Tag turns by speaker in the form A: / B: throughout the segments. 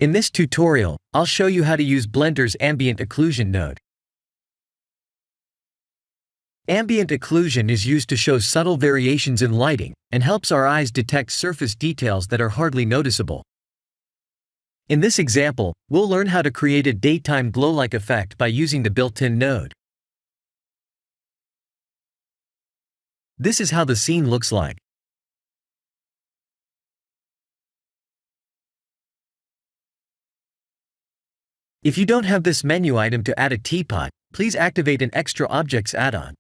A: In this tutorial, I'll show you how to use Blender's Ambient Occlusion node. Ambient occlusion is used to show subtle variations in lighting and helps our eyes detect surface details that are hardly noticeable. In this example, we'll learn how to create a daytime glow-like effect by using the built-in node. This is how the scene looks like. If you don't have this menu item to add a teapot, please activate an Extra Objects add-on.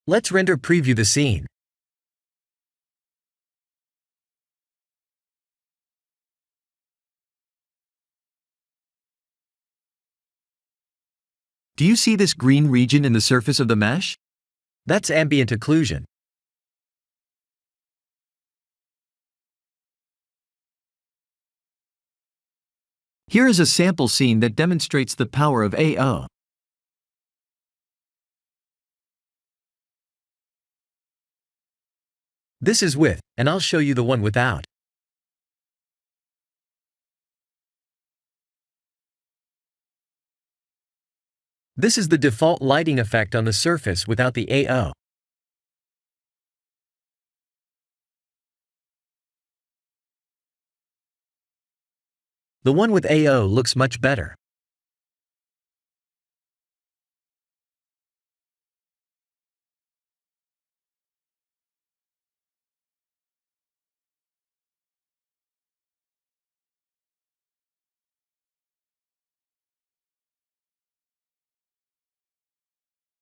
A: Let's render preview the scene. Do you see this green region in the surface of the mesh? That's ambient occlusion. Here is a sample scene that demonstrates the power of AO. This is with, and I'll show you the one without. This is the default lighting effect on the surface without the AO. The one with AO looks much better.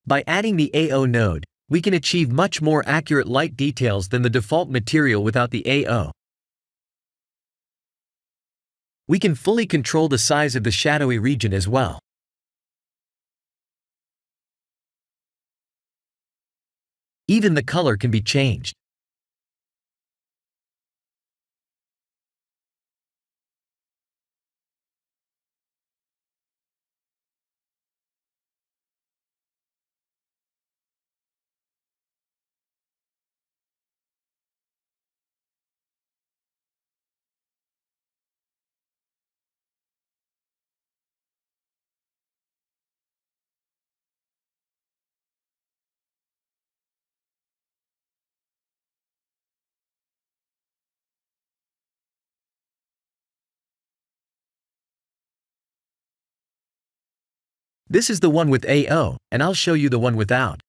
A: By adding the AO node, we can achieve much more accurate light details than the default material without the AO. We can fully control the size of the shadowy region as well. Even the color can be changed. This is the one with AO, and I'll show you the one without.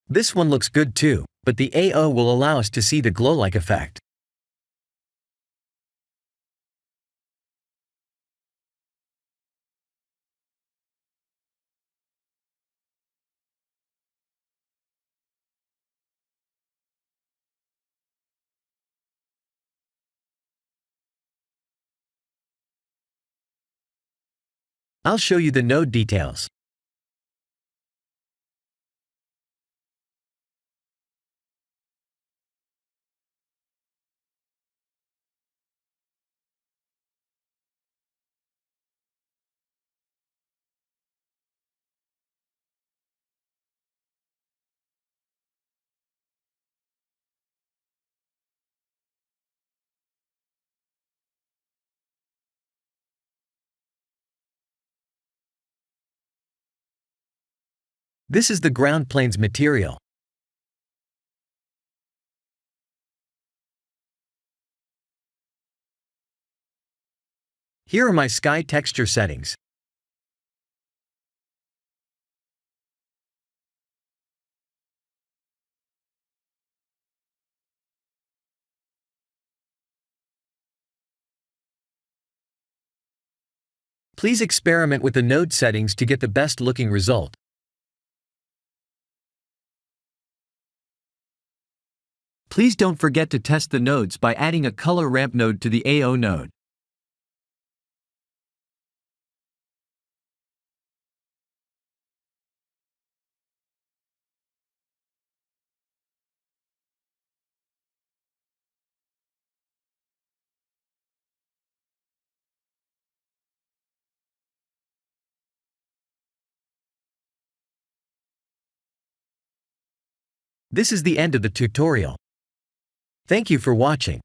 A: This one looks good too, but the AO will allow us to see the glow-like effect. I'll show you the node details. This is the ground plane's material. Here are my sky texture settings. Please experiment with the node settings to get the best looking result. Please don't forget to test the nodes by adding a color ramp node to the AO node. This is the end of the tutorial. Thank you for watching.